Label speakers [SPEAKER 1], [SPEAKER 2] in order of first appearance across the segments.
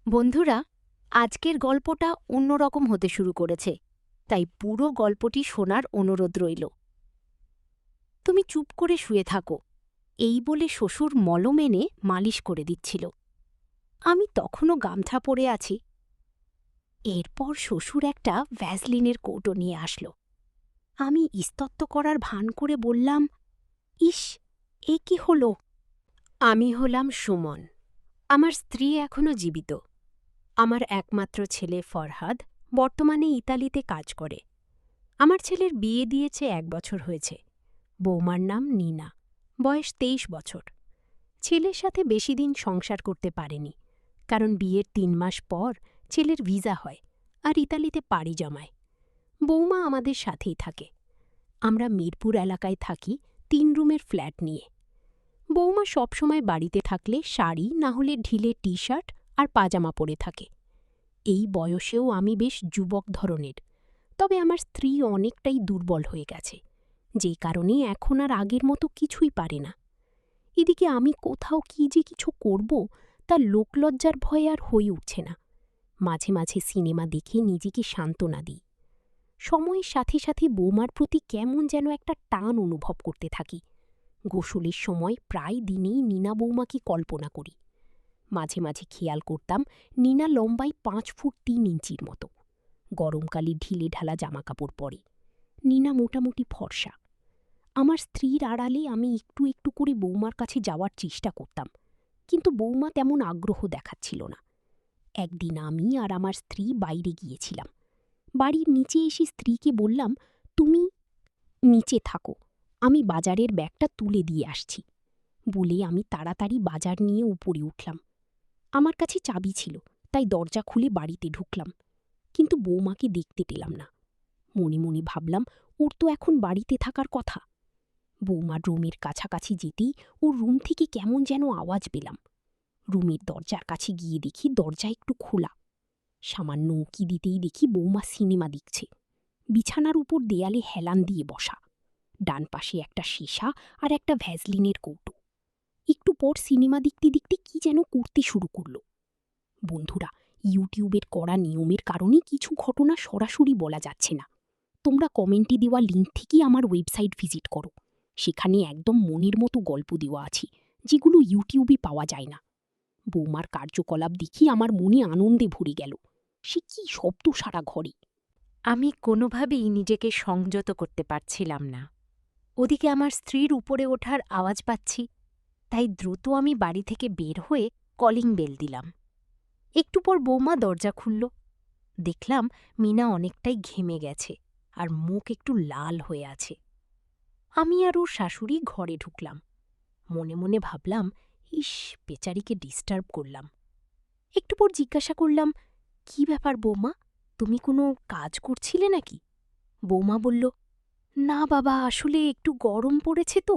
[SPEAKER 1] বন্ধুরা, আজকের গল্পটা অন্যরকম হতে শুরু করেছে, তাই পুরো গল্পটি শোনার অনুরোধ রইল। তুমি চুপ করে শুয়ে থাকো, এই বলে শ্বশুর মলম এনে মালিশ করে দিচ্ছিল। আমি তখনও গামছা পরে আছি। এরপর শ্বশুর একটা ভ্যাসলিনের কৌটো নিয়ে আসলো। আমি ইস্তত্ত করার ভান করে বললাম, ইস, এ কি হলো? আমি হলাম সুমন। আমার স্ত্রী এখনও জীবিত। আমার একমাত্র ছেলে ফরহাদ বর্তমানে ইতালিতে কাজ করে। আমার ছেলের বিয়ে দিয়েছে 1 বছর হয়েছে। বৌমার নাম নীনা, বয়স 23 বছর। ছেলের সাথে বেশি দিন সংসার করতে পারেনি, কারণ বিয়ের 3 মাস পর ছেলের ভিসা হয় আর ইতালিতে পাড়ি জমায়। বৌমা আমাদের সাথেই থাকে। আমরা মিরপুর এলাকায় থাকি, 3 রুমের ফ্ল্যাট নিয়ে। বৌমা সবসময় বাড়িতে থাকলে শাড়ি না হলে ঢিলে টি-শার্ট আর পাজামা পরে থাকে। এই বয়সেও আমি বেশ যুবক ধরনের, তবে আমার স্ত্রী অনেকটাই দুর্বল হয়ে গেছে, যে কারণে এখন আর আগের মতো কিছুই পারে না। এদিকে আমি কোথাও কি যে কিছু করব তার লোকলজ্জার ভয়ে আর হয়ে উঠছে না। মাঝে মাঝে সিনেমা দেখে নিজেকে সান্ত্বনা দিই। সময়ের সাথে সাথে বৌমার প্রতি কেমন যেন একটা টান অনুভব করতে থাকি। গোসলের সময় প্রায় দিনেই নীনা বৌমাকে কল্পনা করি। মাঝে মাঝে খেয়াল করতাম নীনা লম্বায় 5 ফুট 3 ইঞ্চির মতো। গরমকালে ঢিলে ঢালা জামাকাপড় পরে। নীনা মোটামুটি ফর্সা। আমার স্ত্রীর আড়ালে আমি একটু একটু করে বৌমার কাছে যাওয়ার চেষ্টা করতাম, কিন্তু বৌমা তেমন আগ্রহ দেখাচ্ছিল না। একদিন আমি আর আমার স্ত্রী বাইরে গিয়েছিলাম। বাড়ির নিচে এসে স্ত্রীকে বললাম, তুমি নিচে থাকো, আমি বাজারের ব্যাগটা তুলে দিয়ে আসছি। বলে আমি তাড়াতাড়ি বাজার নিয়ে উপরে উঠলাম। আমার কাছে চাবি ছিল, তাই দরজা খুলে বাড়িতে ঢুকলাম, কিন্তু বৌমাকে দেখতে পেলাম না। মনে মনে ভাবলাম, ওর তো এখন বাড়িতে থাকার কথা। বৌমার রুমের কাছাকাছি যেতেই ওর রুম থেকে কেমন যেন আওয়াজ পেলাম। রুমের দরজার কাছে গিয়ে দেখি দরজা একটু খোলা। সামান্য উঁকি দিতেই দেখি বৌমা সিনেমা দেখছে। বিছানার উপর দেয়ালে হেলান দিয়ে বসা, ডান পাশে একটা সীসা আর একটা ভ্যাসলিনের কৌটো। একটু পর সিনেমা দেখতে দেখতে কি যেন করতে শুরু করল। বন্ধুরা, ইউটিউবের কড়া নিয়মের কারণে কিছু ঘটনা সরাসরি বলা যাচ্ছে না। তোমরা কমেন্টে দেওয়া লিঙ্ক থেকেই আমার ওয়েবসাইট ভিজিট করো। সেখানে একদম মনের মতো গল্প দেওয়া আছে, যেগুলো ইউটিউবে পাওয়া যায় না। বৌমার কার্যকলাপ দেখি আমার মনে আনন্দে ভরে গেল। সে কি শব্দ সারা ঘরে! আমি কোনোভাবেই নিজেকে সংযত করতে পারছিলাম না। ওদিকে আমার স্ত্রীর উপরে ওঠার আওয়াজ পাচ্ছি, তাই দ্রুত আমি বাড়ি থেকে বের হয়ে কলিং বেল দিলাম। একটু পর বৌমা দরজা খুলল। দেখলাম মিনা অনেকটাই ঘেমে গেছে আর মুখ একটু লাল হয়ে আছে। আমি আর ওর শাশুড়ি ঘরে ঢুকলাম। মনে মনে ভাবলাম, ইস, বেচারিকে ডিস্টার্ব করলাম। একটু পর জিজ্ঞাসা করলাম, কি ব্যাপার বৌমা, তুমি কোনো কাজ করছিলে নাকি? বৌমা বলল, না বাবা, আসলে একটু গরম পড়েছে তো।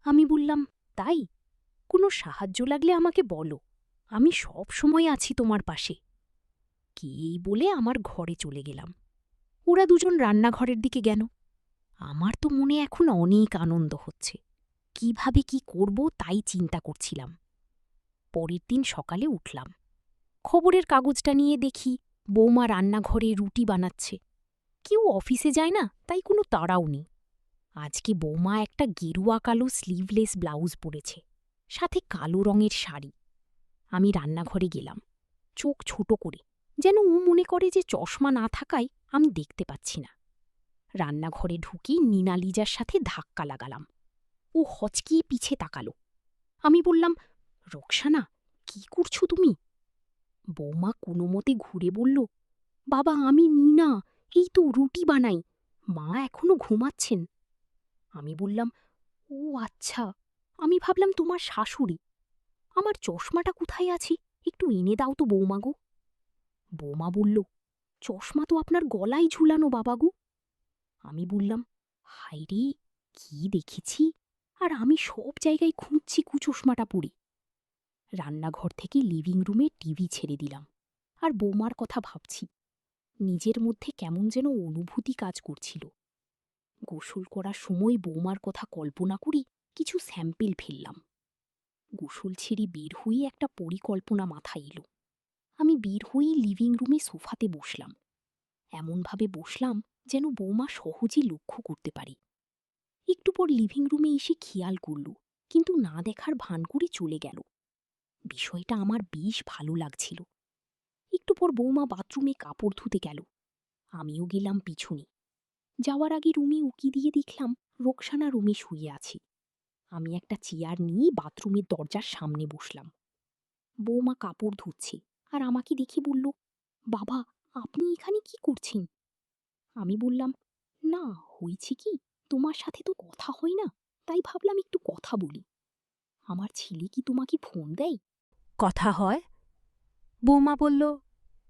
[SPEAKER 1] আমি বললাম, তাই? কোনো সাহায্য লাগলে আমাকে বলো, আমি সব সময় আছি তোমার পাশে। কি এই বলে আমার ঘরে চলে গেলাম। ওরা দুজন রান্নাঘরের দিকে গেল। আমার তো মনে এখন অনেক আনন্দ হচ্ছে। কিভাবে কি করব তাই চিন্তা করছিলাম। পরের দিন সকালে উঠলাম। খবরের কাগজটা নিয়ে দেখি বৌমা রান্নাঘরে রুটি বানাচ্ছে। কেউ অফিসে যায় না, তাই কোনো তাড়াও নেই। আজকে বৌমা একটা গেরুয়া কালো স্লিভলেস ব্লাউজ পরেছে, সাথে কালো রঙের শাড়ি। আমি রান্নাঘরে গেলাম, চোখ ছোট করে, যেন ও মনে করে যে চশমা না থাকায় আমি দেখতে পাচ্ছি না। রান্নাঘরে ঢুকি নীনা লিজার সাথে ধাক্কা লাগালাম। ও হচকিয়ে পিছে তাকালো। আমি বললাম, রোকসানা, কি করছো তুমি? বৌমা কোনোমতে ঘুরে বলল, বাবা, আমি নীনা, এই তো রুটি বানাই, মা এখনো ঘুমাচ্ছেন। আমি বললাম, ও আচ্ছা, আমি ভাবলাম তোমার শাশুড়ি। আমার চশমাটা কোথায় আছে, একটু এনে দাও তো বৌমা গো। বৌমা বলল, চশমা তো আপনার গলায় ঝুলানো বাবাগো। আমি বললাম, হায়রে, কি দেখেছি! আর আমি সব জায়গায় খুঁজছি কুচশমাটা পরে। রান্নাঘর থেকে লিভিং রুমে টিভি ছেড়ে দিলাম, আর বৌমার কথা ভাবছি। নিজের মধ্যে কেমন যেন অনুভূতি কাজ করছিল। গোসল করার সময় বৌমার কথা কল্পনা করি কিছু স্যাম্পেল ফেললাম। গোসল ছেড়ে বের হয়ে একটা পরিকল্পনা মাথায় এলো। আমি বের হয়েই লিভিং রুমে সোফাতে বসলাম। এমনভাবে বসলাম যেন বৌমা সহজেই লক্ষ্য করতে পারি। একটু পর লিভিং রুমে এসে খেয়াল করল, কিন্তু না দেখার ভান করে চলে গেল। বিষয়টা আমার বেশ ভালো লাগছিল। একটু পর বৌমা বাথরুমে কাপড় ধুতে গেল, আমিও গেলাম পিছনে। যাওয়ার আগে রুমে উকি দিয়ে দেখলাম রোকসানা রুমে শুয়ে আছি। আমি একটা চেয়ার নিয়ে বাথরুমের দরজার সামনে বসলাম। বৌমা কাপড় ধুচ্ছে আর আমাকে দেখে বলল, বাবা, আপনি এখানে কি করছেন? আমি বললাম, না, হয়েছে কি, তোমার সাথে তো কথা হয় না, তাই ভাবলাম একটু কথা বলি। আমার ছেলে কি তোমাকে ফোন দেয়?
[SPEAKER 2] কথা হয়? বৌমা বলল,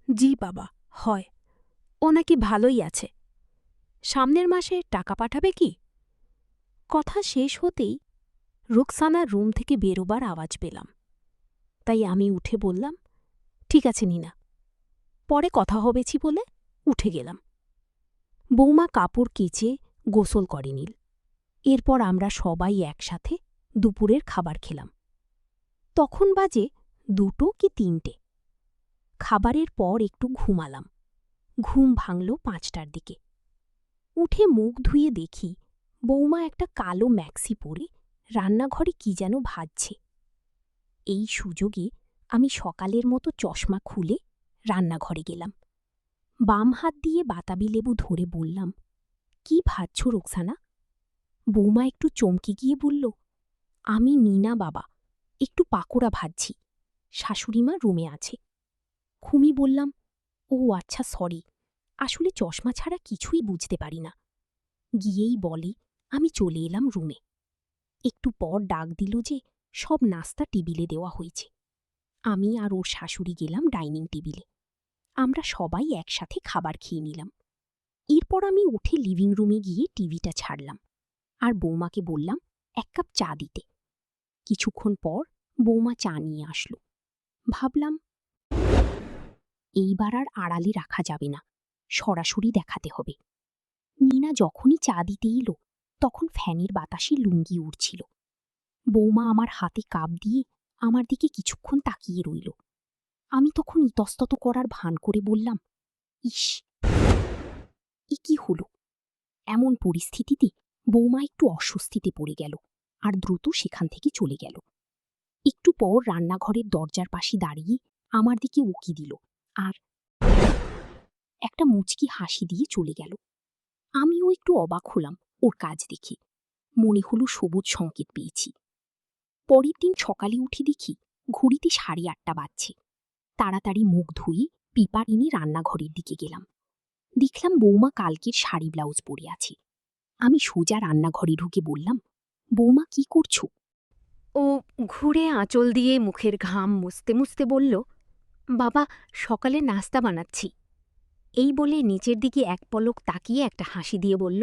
[SPEAKER 2] জি বাবা, হয়। ও নাকি ভালোই আছে। সামনের মাসে টাকা পাঠাবে কি? কথা শেষ হতেই রুকসানার রুম থেকে বেরোবার আওয়াজ পেলাম। তাই আমি উঠে বললাম, ঠিক আছে নিনা, পরে কথা হবেছি বলে উঠে গেলাম। বৌমা কাপড় কেচে গোসল করে নিল। এরপর আমরা সবাই একসাথে দুপুরের খাবার খেলাম। তখন বাজে 2টো কি 3টে। খাবারের পর একটু ঘুমালাম। ঘুম ভাঙল 5টার দিকে। উঠে মুখ ধুয়ে দেখি বৌমা একটা কালো ম্যাক্সি পরে রান্নাঘরে কি যেন ভাজছে। এই সুযোগে আমি সকালের মতো চশমা খুলে রান্নাঘরে গেলাম। বাম হাত দিয়ে বাতাবি লেবু ধরে বললাম, কি ভাজছ রোকসানা? বৌমা একটু চমকে গিয়ে বলল, আমি নিনা বাবা, একটু পাকোড়া ভাজছি, শাশুড়িমা রুমে আছে। খুমি বললাম, ও আচ্ছা, সরি, আসলে চশমা ছাড়া কিছুই বুঝতে পারি না। গিয়েই বলে আমি চলে এলাম রুমে। একটু পর ডাক দিল যে সব নাস্তা টেবিলে দেওয়া হয়েছে। আমি আর ওর শাশুড়ি গেলাম ডাইনিং টেবিলে। আমরা সবাই একসাথে খাবার খেয়ে নিলাম। এরপর আমি উঠে লিভিং রুমে গিয়ে টিভিটা ছাড়লাম আর বৌমাকে বললাম 1 কাপ চা দিতে। কিছুক্ষণ পর বৌমা চা নিয়ে আসলো। ভাবলাম, এইবার আর আড়ালে রাখা যাবে না, সরাসরি দেখাতে হবে। নিনা যখনই চা দিতে এলো তখন ফ্যানের বাতাসে লুঙ্গি উড়ছিল। বৌমা আমার হাতে কাপ দিয়ে আমার দিকে কিছুক্ষণ তাকিয়ে রইল। আমি তখন ইতস্তত করার ভান করে বললাম, ইস, এ কি হল? এমন পরিস্থিতিতে বৌমা একটু অস্বস্তিতে পড়ে গেল আর দ্রুত সেখান থেকে চলে গেল। একটু পর রান্নাঘরের দরজার পাশে দাঁড়িয়ে আমার দিকে উকি দিল আর একটা মুচকি হাসি দিয়ে চলে গেল। আমিও একটু অবাক হলাম ওর কাজ দেখে। মনে হলো সবুজ সংকেত পেয়েছি। পরের দিন সকালে উঠে দেখি ঘড়িতে 8:30 বাজছে। তাড়াতাড়ি মুখ ধুয়ে পেপার এনে রান্নাঘরের দিকে গেলাম। দেখলাম বৌমা কালকের শাড়ি ব্লাউজ পরে আছে। আমি সোজা রান্নাঘরে ঢুকে বললাম, বৌমা কি করছো? ও ঘুরে আঁচল দিয়ে মুখের ঘাম মুছতে মুছতে বলল, বাবা, সকালে নাস্তা বানাচ্ছি। এই বলে নিচের দিকে এক পলক তাকিয়ে একটা হাসি দিয়ে বলল,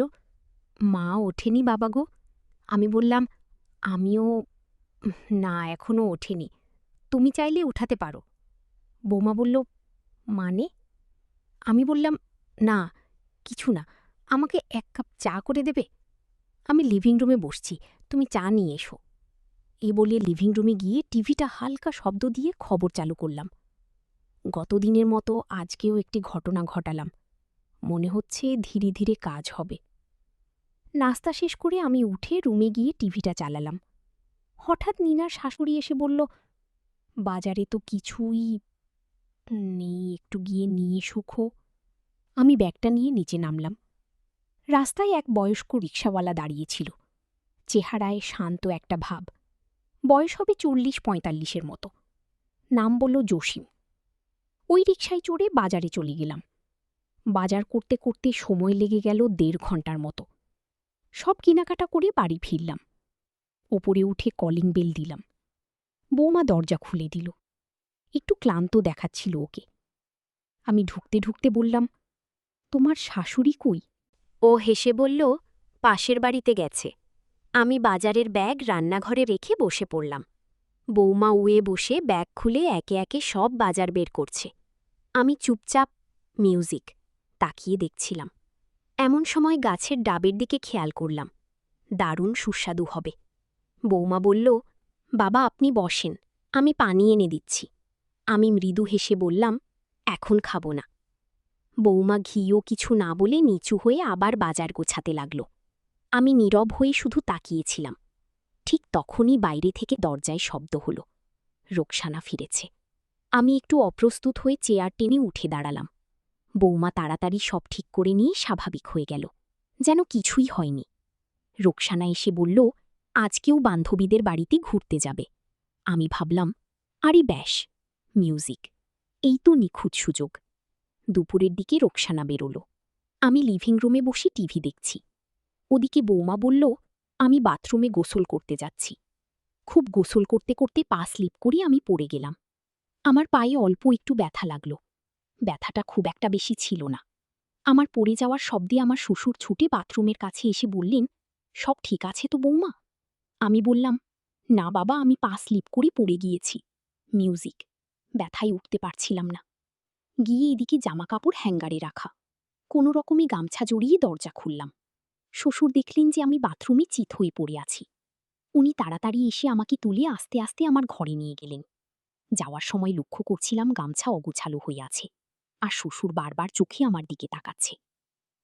[SPEAKER 2] মা ওঠেনি বাবা গো। আমি বললাম, আমিও না, এখনও ওঠেনি, তুমি চাইলে উঠাতে পারো। বৌমা বলল, মানে? আমি বললাম, না কিছু না, আমাকে 1 কাপ চা করে দেবে? আমি লিভিং রুমে বসছি, তুমি চা নিয়ে এসো। এ বলে লিভিং রুমে গিয়ে টিভিটা হালকা শব্দ দিয়ে খবর চালু করলাম। গতদিনের মতো আজকেও একটি ঘটনা ঘটালাম। মনে হচ্ছে ধীরে ধীরে কাজ হবে। নাস্তা শেষ করে আমি উঠে রুমে গিয়ে টিভিটা চালালাম। হঠাৎ নিনার শাশুড়ি এসে বলল, বাজারে তো কিছুই নেই, একটু গিয়ে নিয়ে সুখো। আমি ব্যাগটা নিয়ে নিচে নামলাম। রাস্তায় এক বয়স্ক রিকশাওয়ালা দাঁড়িয়েছিল। চেহারায় শান্ত একটা ভাব। বয়স হবে 40-45-এর মতো। নাম বলল জসিম। ওই রিকশায় চড়ে বাজারে চলে গেলাম। বাজার করতে করতে সময় লেগে গেল 1.5 ঘন্টার মতো। সব কেনাকাটা করে বাড়ি ফিরলাম। ওপরে উঠে কলিং বেল দিলাম। বৌমা দরজা খুলে দিল। একটু ক্লান্ত দেখাচ্ছিল ওকে। আমি ঢুকতে ঢুকতে বললাম, তোমার শাশুড়ি কই? ও হেসে বলল, পাশের বাড়িতে গেছে। আমি বাজারের ব্যাগ রান্নাঘরে রেখে বসে পড়লাম। বৌমা উয়ে বসে ব্যাগ খুলে একে একে সব বাজার বের করছে। আমি চুপচাপ মিউজিক তাকিয়ে দেখছিলাম। এমন সময় গাছের ডাবের দিকে খেয়াল করলাম। দারুণ সুস্বাদু হবে। বৌমা বলল, বাবা আপনি বসেন, আমি পানি এনে দিচ্ছি।
[SPEAKER 1] আমি মৃদু হেসে বললাম, এখন খাবো না। বৌমা ঘিও কিছু না বলে নিচু হয়ে আবার বাজার গোছাতে লাগল। আমি নীরব হয়ে শুধু তাকিয়েছিলাম। ঠিক তখনই বাইরে থেকে দরজায় শব্দ হল। রোকসানা ফিরেছে। আমি একটু অপ্রস্তুত হয়ে চেয়ার টেনে উঠে দাঁড়ালাম। বৌমা তাড়াতাড়ি সব ঠিক করে নিয়ে স্বাভাবিক হয়ে গেল, যেন কিছুই হয়নি। রোকসানা এসে বলল, আজকেও বান্ধবীদের বাড়িতে ঘুরতে যাবে। আমি ভাবলাম, আরে ব্যাস, মিউজিক, এই তো নিখুঁত সুযোগ। দুপুরের দিকে রোকসানা বেরোল। আমি লিভিং রুমে বসে টিভি দেখছি। ওদিকে বৌমা বলল, আমি বাথরুমে গোসল করতে যাচ্ছি। খুব গোসল করতে করতে পা স্লিপ করে আমি পড়ে গেলাম। আমার পায়ে অল্প একটু ব্যথা লাগল। ব্যথাটা খুব একটা বেশি ছিল না। আমার পড়ে যাওয়ার শব্দে আমার শ্বশুর ছুটে বাথরুমের কাছে এসে বললেন, সব ঠিক আছে তো বৌমা? আমি বললাম, না বাবা, আমি পা স্লিপ করে পড়ে গিয়েছি। মিউজিক, ব্যথায় উঠতে পারছিলাম না। গিয়ে এদিকে জামাকাপড় হ্যাঙ্গারে রাখা। কোনো রকমে গামছা জড়িয়ে দরজা খুললাম। শ্বশুর দেখলেন যে আমি বাথরুমে চিত হয়ে পড়ে আছি। উনি তাড়াতাড়ি এসে আমাকে তুলে আস্তে আস্তে আমার ঘরে নিয়ে গেলেন। যাওয়ার সময় লক্ষ্য করছিলাম গামছা অগোছালো হয়ে আছে, আর শ্বশুর বারবার চোখে আমার দিকে তাকাচ্ছে।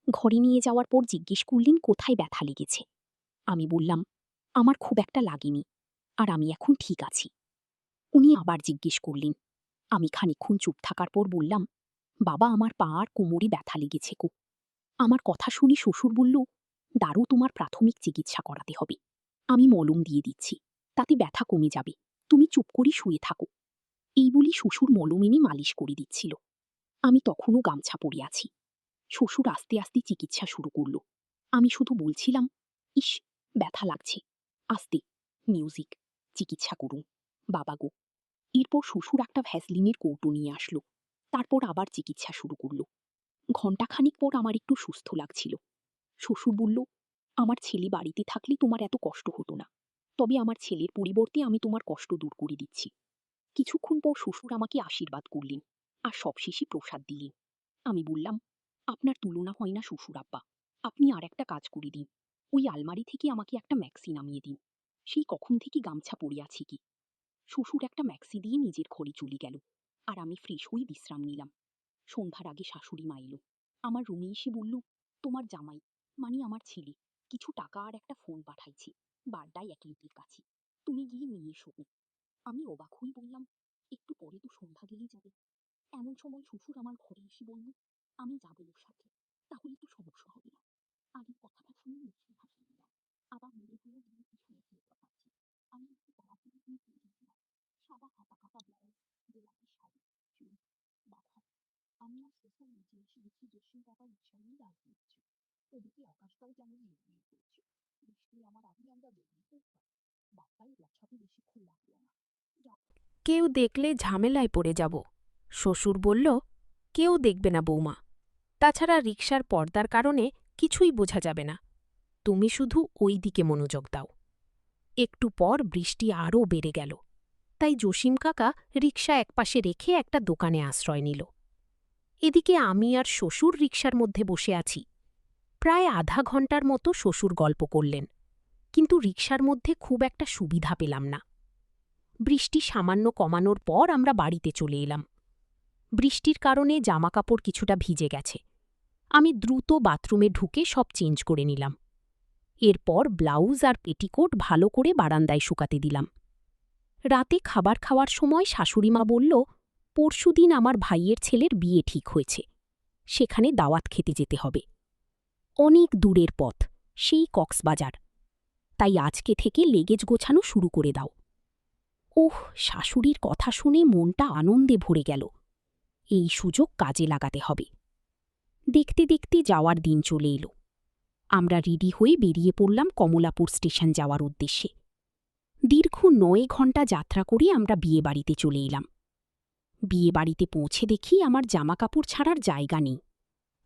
[SPEAKER 1] ঘরে নিয়ে যাওয়ার পর জিজ্ঞেস করলেন কোথায় ব্যথা লেগেছে। আমি বললাম, আমার খুব একটা লাগেনি, আর আমি এখন ঠিক আছি। উনি আবার জিজ্ঞেস করলেন। আমি খানিকক্ষণ চুপ থাকার পর বললাম, বাবা, আমার পা আর কোমরে ব্যথা লেগেছে গো। আমার কথা শুনে শ্বশুর বলল, দারু, তোমার প্রাথমিক চিকিৎসা করাতে হবে। আমি মলম দিয়ে দিচ্ছি, তাতে ব্যথা কমে যাবে। তুমি চুপ করে শুয়ে থাকো। এই বলি শ্বশুর মলম এনে মালিশ করে দিচ্ছিল। আমি তখনও গামছা পরে আছি। শ্বশুর আস্তে আস্তে চিকিৎসা শুরু করল। আমি শুধু বলছিলাম, ইস, ব্যথা লাগছে, আস্তে, মিউজিক, চিকিৎসা করুন বাবা গো। এরপর শ্বশুর একটা ভ্যাসলিনের কৌটো নিয়ে আসলো। তারপর আবার চিকিৎসা শুরু করল। ঘণ্টাখানিক পর আমার একটু সুস্থ লাগছিল। শ্বশুর বলল, আমার ছেলে বাড়িতে থাকলে তোমার এত কষ্ট হতো না, তবে আমার ছেলের পরিবর্তে আমি তোমার কষ্ট দূর করে দিচ্ছি। কিছুক্ষণ পর শ্বশুর আমাকে আশীর্বাদ করলেন, আর সবশেষে প্রসাদ দিলেন। আমি বললাম, আপনার তুলনা হয় না শ্বশুর আব্বা। আপনি আর একটা কাজ করে দিন, ওই আলমারি থেকে আমাকে একটা ম্যাক্সি নামিয়ে দিন। সেই কখন থেকে গামছা পরে আছি কি। শ্বশুর একটা ম্যাক্সি দিয়ে নিজের ঘরে চলে গেল, আর আমি ফ্রেশ হয়ে বিশ্রাম নিলাম। সন্ধ্যার আগে শাশুড়ি মা এলো। আমার রুমে এসে বলল, তোমার জামাই, মানে আমার ছেলে, কিছু টাকা আর একটা ফোন পাঠাইছি বাড্ডায় এক লিপির কাছে, তুমি গিয়ে নিয়ে এসো। আমি অবাক হয়ে বললাম, একটু পরে তো সন্ধ্যা গেলেই যাবে। এমন সময় শ্বশুর আমার ঘরে এসে বলল, আমি যাবো ওর সাথে, তাহলে তো সমস্যা হবে না। আগের কথাটা শুনে মুখে হাসি দিলাম। আবার মনে হলো গিয়ে পিছনে ফিরে পাচ্ছি। আমি একটু তাড়াতাড়ি দিয়ে ফিরে গেছিলাম। সাদা হাতা কাটা ব্লাউজ, গোলাপি শাড়ি, চুল বাঁধা। আমি আর শ্বশুর নিচে এসে দেখি জসিম বাবা রিক্সা নিয়ে দাঁড়িয়ে আছে। ওদিকে আকাশটাও যেমন নির্মল করছে। বৃষ্টি আমার আগে আমরা বেরিয়ে পড়তাম। বাপ্পাই হোয়াটসঅ্যাপে বেশিক্ষণ লাগলো না।
[SPEAKER 3] কেউ দেখলে ঝামেলায় পড়ে যাব। শ্বশুর বলল, কেউ দেখবে না বৌমা। তাছাড়া রিকশার পর্দার কারণে কিছুই বোঝা যাবে না। তুমি শুধু ওই দিকে মনোযোগ দাও। একটু পর বৃষ্টি আরও বেড়ে গেল, তাই জসিম কাকা রিকশা একপাশে রেখে একটা দোকানে আশ্রয় নিল। এদিকে আমি আর শ্বশুর রিকশার মধ্যে বসে আছি। প্রায় আধা ঘণ্টার মতো শ্বশুর গল্প করলেন, কিন্তু রিকশার মধ্যে খুব একটা সুবিধা পেলাম না। বৃষ্টি সামান্য কমানোর পর আমরা বাড়িতে চলে এলাম। বৃষ্টির কারণে জামাকাপড় কিছুটা ভিজে গেছে। আমি দ্রুত বাথরুমে ঢুকে সব চেঞ্জ করে নিলাম। এরপর ব্লাউজ আর পেটিকোট ভালো করে বারান্দায় শুকাতে দিলাম। রাতে খাবার খাওয়ার সময় শাশুড়িমা বলল, পরশুদিন আমার ভাইয়ের ছেলের বিয়ে ঠিক হয়েছে, সেখানে দাওয়াত খেতে যেতে হবে। অনেক দূরের পথ, সেই কক্সবাজার, তাই আজকে থেকে লেগেজ গোছানো শুরু করে দাও। ওহ, শাশুড়ির কথা শুনে মনটা আনন্দে ভরে গেল। এই সুযোগ কাজে লাগাতে হবে। দেখতে দেখতে যাওয়ার দিন চলে এলো। আমরা রেডি হয়ে বেরিয়ে পড়লাম কমলাপুর স্টেশন যাওয়ার উদ্দেশ্যে। দীর্ঘ ৯ ঘণ্টা যাত্রা করে আমরা বিয়েবাড়িতে চলে এলাম। বিয়েবাড়িতে পৌঁছে দেখি আমার জামাকাপড় ছাড়ার জায়গা নেই,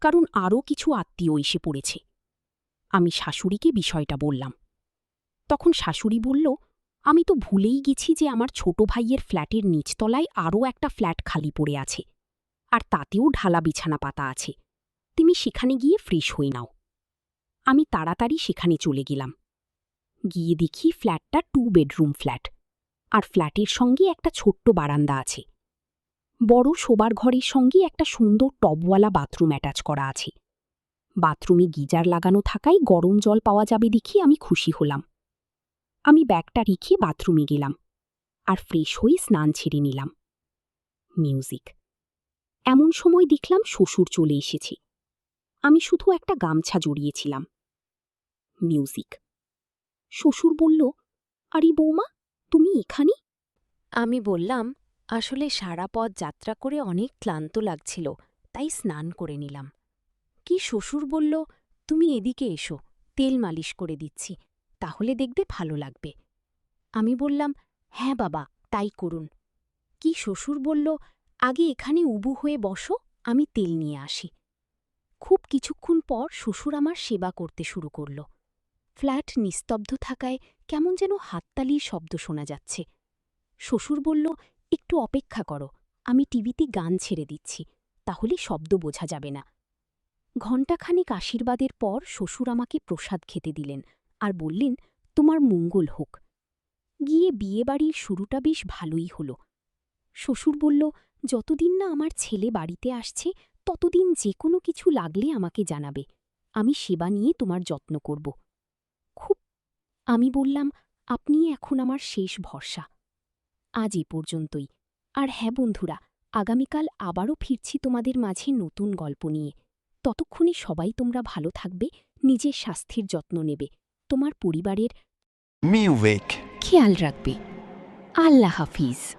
[SPEAKER 3] কারণ আরও কিছু আত্মীয় এসে পড়েছে। আমি শাশুড়িকে বিষয়টা বললাম। তখন শাশুড়ি বলল, আমি তো ভুলেই গেছি যে আমার ছোট ভাইয়ের ফ্ল্যাটের নিচতলায় আরও একটা ফ্ল্যাট খালি পড়ে আছে, আর তাতেও ঢালা বিছানা পাতা আছে। তুমি সেখানে গিয়ে ফ্রেশ হয়ে নাও। আমি তাড়াতাড়ি সেখানে চলে গেলাম। গিয়ে দেখি ফ্ল্যাটটা 2 বেডরুম ফ্ল্যাট, আর ফ্ল্যাটের সঙ্গে একটা ছোট্ট বারান্দা আছে।
[SPEAKER 2] বড় শোবার ঘরের সঙ্গে একটা সুন্দর টবওয়ালা বাথরুম অ্যাটাচ করা আছে। বাথরুমে গিজার লাগানো থাকায় গরম জল পাওয়া যাবে দেখে আমি খুশি হলাম। আমি ব্যাগটা রেখে বাথরুমে গেলাম আর ফ্রেশ হয়ে স্নান ছেড়ে নিলাম। মিউজিক। এমন সময় দেখলাম শ্বশুর চলে এসেছে। আমি শুধু একটা গামছা জড়িয়েছিলাম। মিউজিক। শ্বশুর বলল, আরে বৌমা, তুমি এখানে?
[SPEAKER 1] আমি বললাম, আসলে সারা পথ যাত্রা করে অনেক ক্লান্ত লাগছিল, তাই স্নান করে নিলাম। কি শ্বশুর বলল, তুমি এদিকে এসো, তেল মালিশ করে দিচ্ছি, তাহলে দেখবে ভালো লাগবে। আমি বললাম, হ্যাঁ বাবা, তাই করুন। কি শ্বশুর বলল, আগে এখানে উবু হয়ে বসো, আমি তেল নিয়ে আসি। খুব কিছুক্ষণ পর শ্বশুর আমার সেবা করতে শুরু করল। ফ্ল্যাট নিস্তব্ধ থাকায় কেমন যেন হাততালির শব্দ শোনা যাচ্ছে। শ্বশুর বলল, একটু অপেক্ষা করো, আমি টিভিতে গান ছেড়ে দিচ্ছি, তাহলে শব্দ বোঝা যাবে না। ঘণ্টাখানেক আশীর্বাদের পর শ্বশুর আমাকে প্রসাদ খেতে দিলেন আর বললেন, তোমার মঙ্গল হোক। গিয়ে বিয়েবাড়ির শুরুটা বেশ ভালোই হল। শ্বশুর বলল, যতদিন না আমার ছেলে বাড়িতে আসছে ততদিন যে কোনো কিছু লাগলে আমাকে জানাবে, আমি সেবা নিয়ে তোমার যত্ন করব। খুব। আমি বললাম, আপনি এখন আমার শেষ ভরসা। আজ এ পর্যন্তই। আর হ্যাঁ বন্ধুরা, আগামীকাল আবারও ফিরছি তোমাদের মাঝে নতুন গল্প নিয়ে। ততক্ষণে সবাই তোমরা ভালো থাকবে, নিজের স্বাস্থ্যের যত্ন নেবে, তোমার পরিবারের
[SPEAKER 4] Music.
[SPEAKER 1] খেয়াল রাখবে। আল্লাহ হাফিজ।